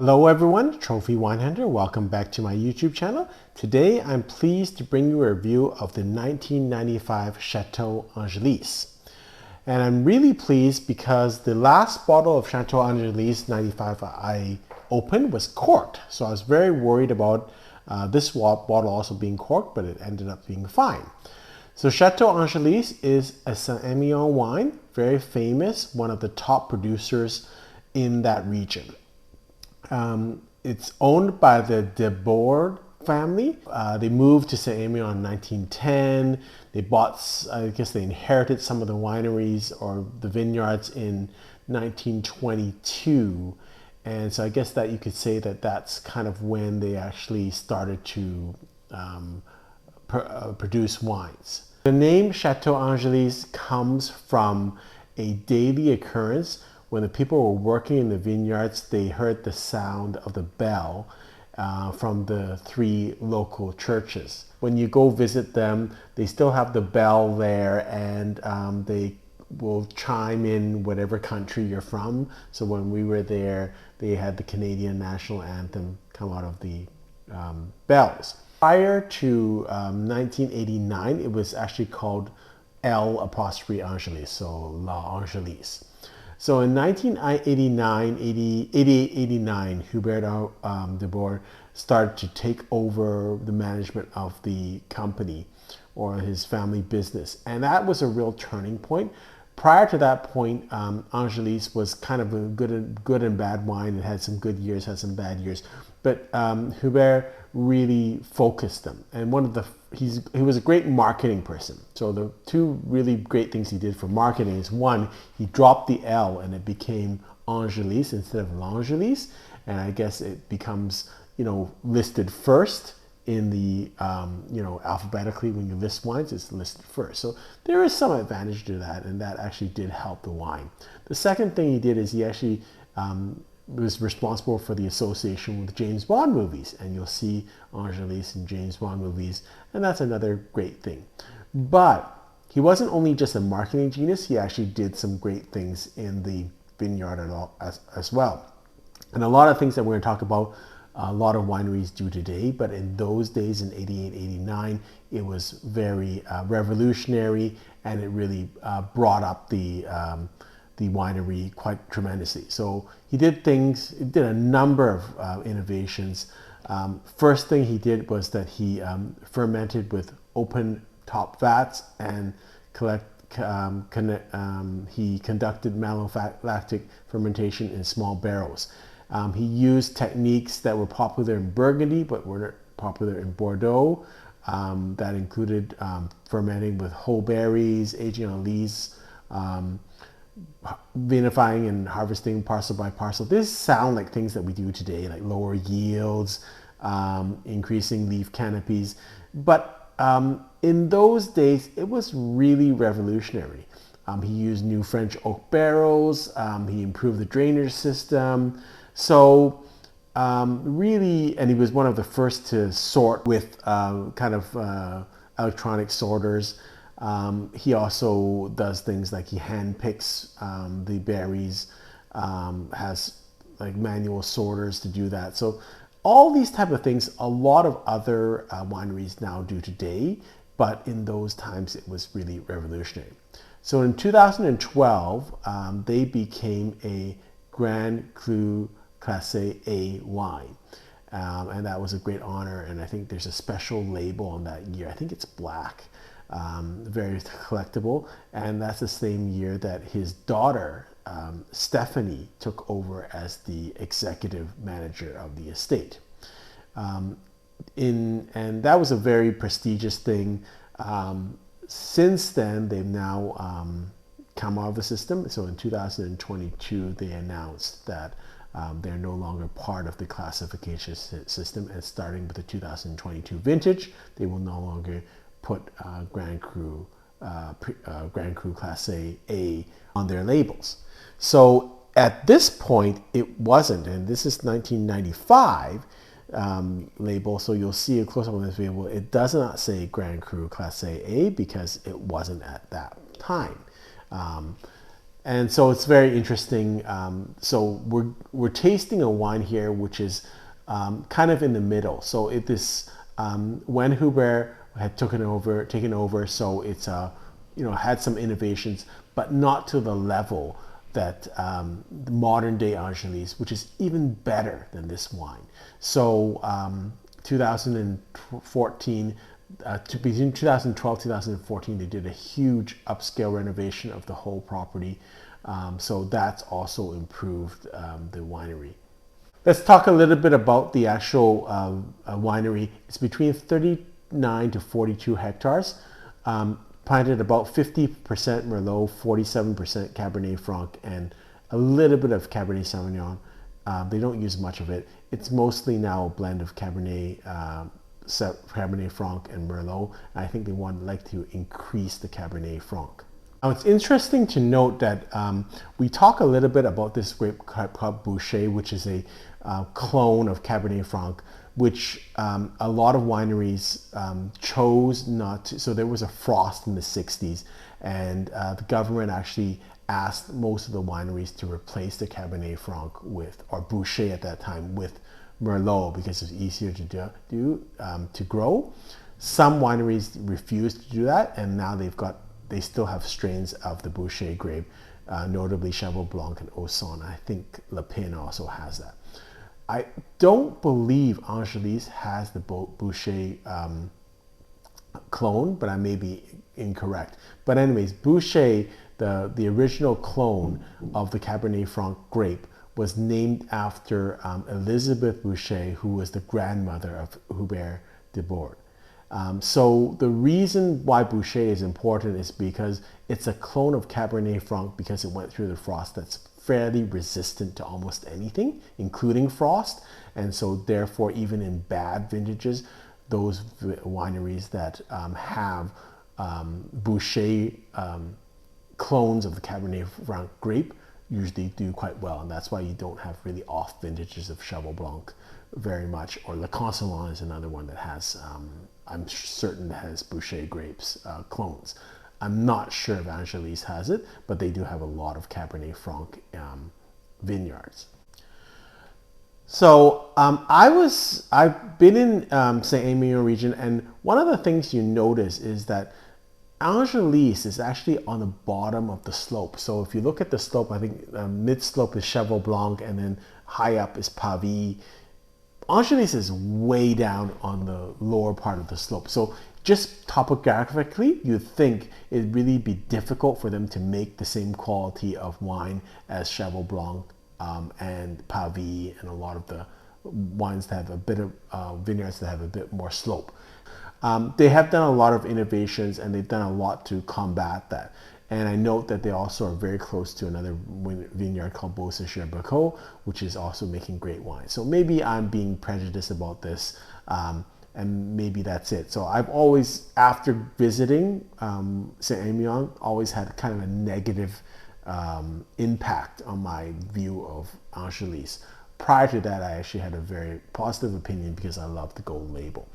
Hello everyone, Trophy Wine Hunter. Welcome back to my YouTube channel. Today I'm pleased to bring you a review of the 1995 Chateau Angelus. And I'm really pleased because the last bottle of Chateau Angelus 95 I opened was corked. So I was very worried about this bottle also being corked, but it ended up being fine. So Chateau Angelus is a Emilion wine, very famous, one of the top producers in that region. It's owned by the de Bouard family. They moved to Saint-Emilion in 1910. They bought, I guess they inherited some of the wineries or the vineyards in 1922. And so I guess that you could say that that's kind of when they actually started to produce wines. The name Chateau Angelus comes from a daily occurrence. When the people were working in the vineyards, they heard the sound of the bell from the three local churches. When you go visit them, they still have the bell there, and they will chime in whatever country you're from. So when we were there, they had the Canadian national anthem come out of the bells. Prior to 1989, it was actually called L'Angelus, so L'Angelus. So in 1989, Hubert de Bouard started to take over the management of the company or his family business. And that was a real turning point. Prior to that point, Angélus was kind of a good and bad wine. It had some good years, had some bad years. But Hubert really focused them. And he was a great marketing person. So the two really great things he did for marketing is, one, he dropped the L and it became Angélus instead of L'Angelus. And I guess it becomes, listed first in the, alphabetically when you list wines, it's listed first. So there is some advantage to that, and that actually did help the wine. The second thing he did is he actually was responsible for the association with James Bond movies, and you'll see Angélus in James Bond movies, and that's another great thing. But he wasn't only just a marketing genius, he actually did some great things in the vineyard as well. And a lot of things that we're going to talk about, a lot of wineries do today, but in those days in 88, 89, it was very revolutionary, and it really brought up the winery quite tremendously. So he did a number of innovations. First thing he did was that he fermented with open top vats, and he conducted malolactic fermentation in small barrels. He used techniques that were popular in Burgundy but were popular in Bordeaux. That included fermenting with whole berries, aging on lees, vinifying and harvesting parcel by parcel. These sound like things that we do today, like lower yields, increasing leaf canopies. But in those days, it was really revolutionary. He used new French oak barrels. He improved the drainage system. So really, and he was one of the first to sort with electronic sorters. He also does things like he hand picks the berries, has like manual sorters to do that. So all these type of things, a lot of other wineries now do today, but in those times it was really revolutionary. So in 2012, they became a Grand Cru Classé A wine. And that was a great honor, and I think there's a special label on that year. I think it's black. Very collectible, and that's the same year that his daughter Stephanie took over as the executive manager of the estate. And that was a very prestigious thing. Since then, they've now come out of the system. So in 2022, they announced that they're no longer part of the classification system, and starting with the 2022 vintage, they will no longer put Grand Cru Classé A on their labels. So at this point, it wasn't, and this is 1995 label, so you'll see a close-up on this label. It does not say Grand Cru Classé A because it wasn't at that time. And so it's very interesting. So we're tasting a wine here which is kind of in the middle. So it is when Hubert had taken over. So it's had some innovations, but not to the level that the modern day Angélus, which is even better than this wine. So 2014. Between 2012 2014, they did a huge upscale renovation of the whole property. So that's also improved the winery. Let's talk a little bit about the actual winery. It's between 39 to 42 hectares, planted about 50% Merlot, 47% Cabernet Franc, and a little bit of Cabernet Sauvignon. They don't use much of it. It's mostly now a blend of Cabernet Franc and Merlot. And I think they like to increase the Cabernet Franc. Now it's interesting to note that we talk a little bit about this grape called Bouchet, which is a clone of Cabernet Franc, which a lot of wineries chose not to. So there was a frost in the 60s, and the government actually asked most of the wineries to replace the Cabernet Franc with, or Bouchet at that time, with Merlot because it's easier to to grow. Some wineries refused to do that, and now they still have strains of the Bouchet grape, notably Cheval Blanc and Ausson. I think Le Pin also has that. I don't believe Angélus has the Bouchet clone, but I may be incorrect. But anyways, Bouchet, the original clone of the Cabernet Franc grape, was named after Elisabeth Bouchet, who was the grandmother of Hubert de Bouard. So the reason why Bouchet is important is because it's a clone of Cabernet Franc because it went through the frost that's fairly resistant to almost anything, including frost. And so therefore, even in bad vintages, those wineries that have Bouchet clones of the Cabernet Franc grape usually do quite well, and that's why you don't have really off vintages of Cheval Blanc very much. Or Le Consolant is another one that has, I'm certain that has Bouchet grapes clones. I'm not sure if Angélus has it, but they do have a lot of Cabernet Franc vineyards. So I've been in St. Emilion region, and one of the things you notice is that Angélus is actually on the bottom of the slope. So if you look at the slope, I think mid slope is Cheval Blanc, and then high up is Pavie. Angélus is way down on the lower part of the slope. So just topographically, you'd think it'd really be difficult for them to make the same quality of wine as Cheval Blanc and Pavie and a lot of the wines that have a bit of vineyards that have a bit more slope. They have done a lot of innovations, and they've done a lot to combat that. And I note that they also are very close to another vineyard called Beausejour-Bacot, which is also making great wine. So maybe I'm being prejudiced about this, and maybe that's it. So I've always, after visiting St. Emilion, always had kind of a negative impact on my view of Angélus. Prior to that, I actually had a very positive opinion because I love the gold label.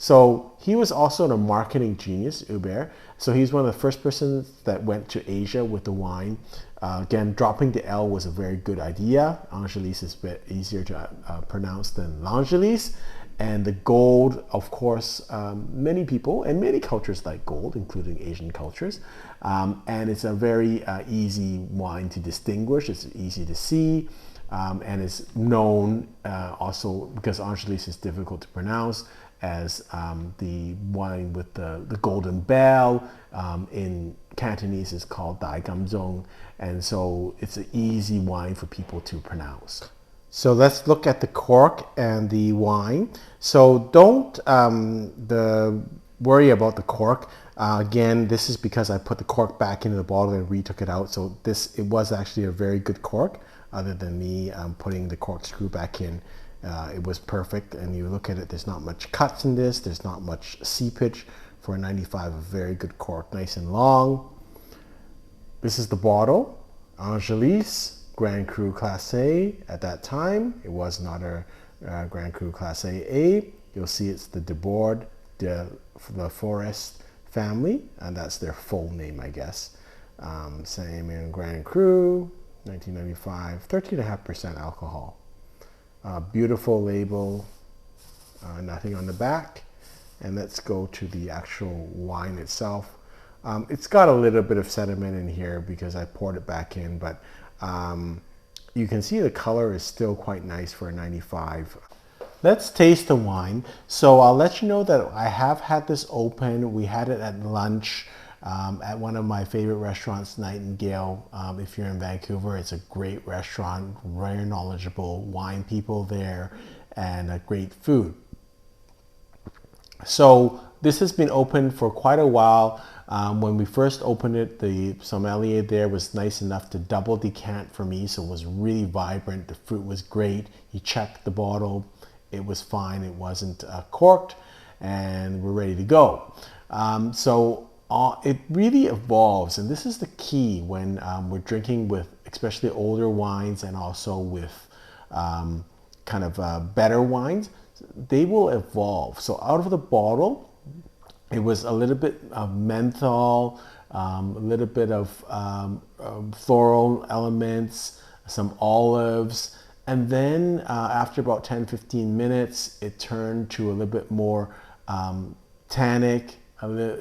So he was also a marketing genius, Hubert. So he's one of the first persons that went to Asia with the wine. Again, dropping the L was a very good idea. Angélus is a bit easier to pronounce than L'Angelus. And the gold, of course, many people and many cultures like gold, including Asian cultures. And it's a very easy wine to distinguish. It's easy to see. And it's known also because Angélus is difficult to pronounce as the wine with the golden bell. In Cantonese is called Dai Gam Zong, and so it's an easy wine for people to pronounce. So let's look at the cork and the wine. So don't worry about the cork. Again, this is because I put the cork back into the bottle and retook it out. So it was actually a very good cork, other than me putting the corkscrew back in. It was perfect, and you look at it, there's not much cuts in this, there's not much seepage. For a 95, a very good cork, nice and long. This is the bottle, Angélus, Grand Cru Class A. At that time, it was not a Grand Cru Class A. You'll see it's the de Bouard de la Forest family, and that's their full name, I guess. Saint-Emilion Grand Cru, 1995, 13.5% alcohol. Beautiful label, nothing on the back. And let's go to the actual wine itself. It's got a little bit of sediment in here because I poured it back in, but you can see the color is still quite nice for a 95. Let's taste the wine. So I'll let you know that I have had this open. We had it at lunch at one of my favorite restaurants, Nightingale. If you're in Vancouver, it's a great restaurant, very knowledgeable wine people there, and a great food. So this has been open for quite a while. When we first opened it, the sommelier there was nice enough to double decant for me, so it was really vibrant. The fruit was great. He checked the bottle. It was fine. It wasn't corked, and we're ready to go. It really evolves, and this is the key when we're drinking with especially older wines and also with better wines. They will evolve. So out of the bottle, it was a little bit of menthol, a little bit of floral elements, some olives, and then after about 10-15 minutes, it turned to a little bit more tannic,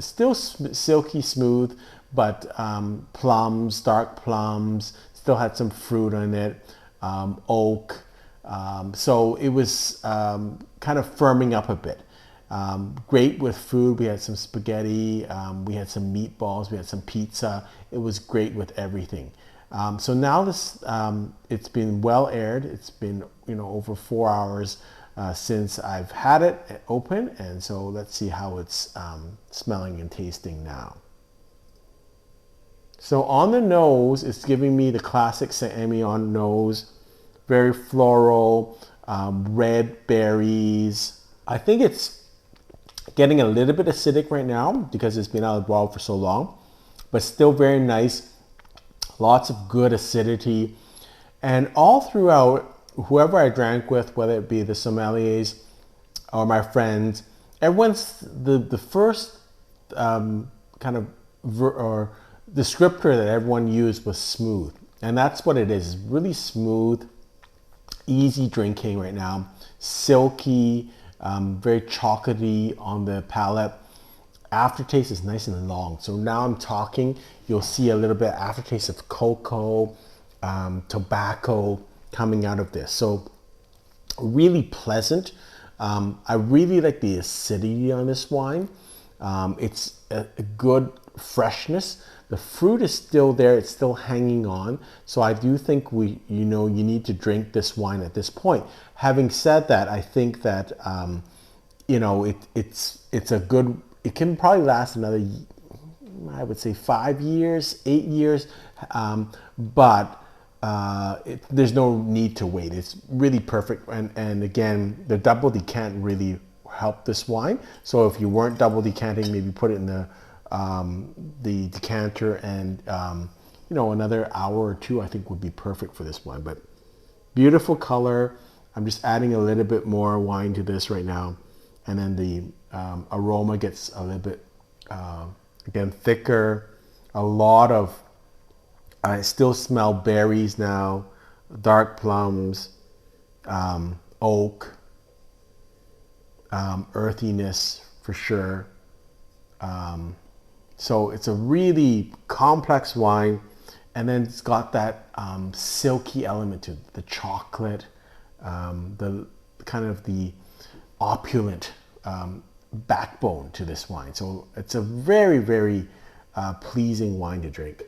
still silky smooth, but plums, dark plums, still had some fruit in it, oak. So it was kind of firming up a bit. Great with food. We had some spaghetti, we had some meatballs, we had some pizza. It was great with everything. So now this, it's been well aired. It's been over 4 hours since I've had it open, and so let's see how it's smelling and tasting now. So on the nose, it's giving me the classic Saint-Emilion nose, very floral, red berries. I think it's getting a little bit acidic right now because it's been out of the bottle for so long, but still very nice. Lots of good acidity. And all throughout, whoever I drank with, whether it be the sommeliers or my friends, everyone's the first descriptor that everyone used was smooth. And that's what it is. It's really smooth, easy drinking right now, silky, very chocolatey on the palate. Aftertaste is nice and long. So now I'm talking, you'll see a little bit aftertaste of cocoa, tobacco coming out of this. So really pleasant. I really like the acidity on this wine. It's a good freshness. The fruit is still there. It's still hanging on. So I do think you need to drink this wine at this point. Having said that, I think that, it's a good, it can probably last another, I would say 5 years, 8 years, but there's no need to wait. It's really perfect. And again, the double decant really helped this wine. So if you weren't double decanting, maybe put it in the decanter, and another hour or two I think would be perfect for this wine. But beautiful color. I'm just adding a little bit more wine to this right now, and then the aroma gets a little bit again thicker. A lot of, I still smell berries now, dark plums, oak, earthiness for sure. So it's a really complex wine, and then it's got that silky element to it, the chocolate, the kind of the opulent backbone to this wine. So it's a very, very pleasing wine to drink.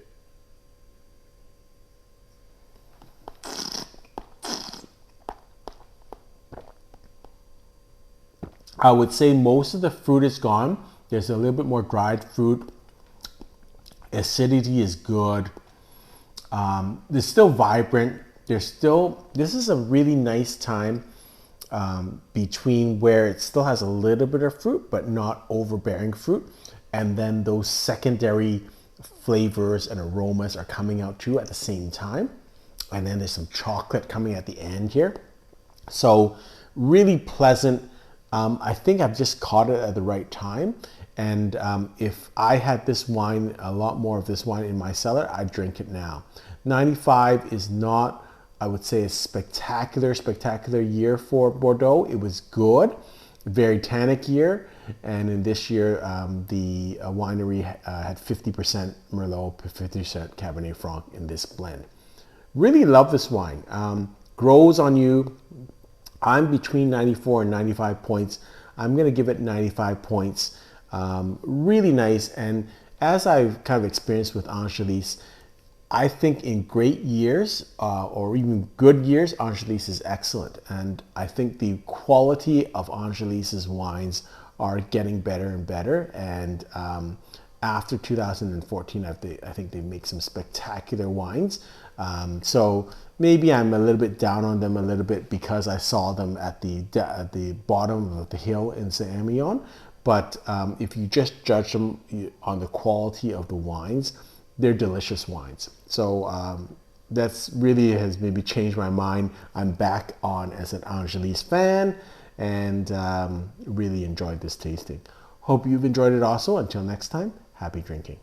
I would say most of the fruit is gone. There's a little bit more dried fruit. Acidity is good. It's still vibrant. This is a really nice time between where it still has a little bit of fruit, but not overbearing fruit. And then those secondary flavors and aromas are coming out too at the same time. And then there's some chocolate coming at the end here. So really pleasant. I think I've just caught it at the right time. And if I had this wine, a lot more of this wine in my cellar, I'd drink it now. 95 is not, I would say, a spectacular year for Bordeaux. It was good, very tannic year. And in this year, the winery had 50% Merlot, 50% Cabernet Franc in this blend. Really love this wine. Grows on you. I'm between 94 and 95 points. I'm going to give it 95 points. Really nice. And as I've kind of experienced with Angélus, I think in great years or even good years, Angélus is excellent. And I think the quality of Angélus's wines are getting better and better. And after 2014, I think they make some spectacular wines. So maybe I'm a little bit down on them a little bit because I saw them at the bottom of the hill in Emilion. But if you just judge them on the quality of the wines, they're delicious wines. So that's really has maybe changed my mind. I'm back on as an Angélus fan and really enjoyed this tasting. Hope you've enjoyed it also. Until next time, happy drinking.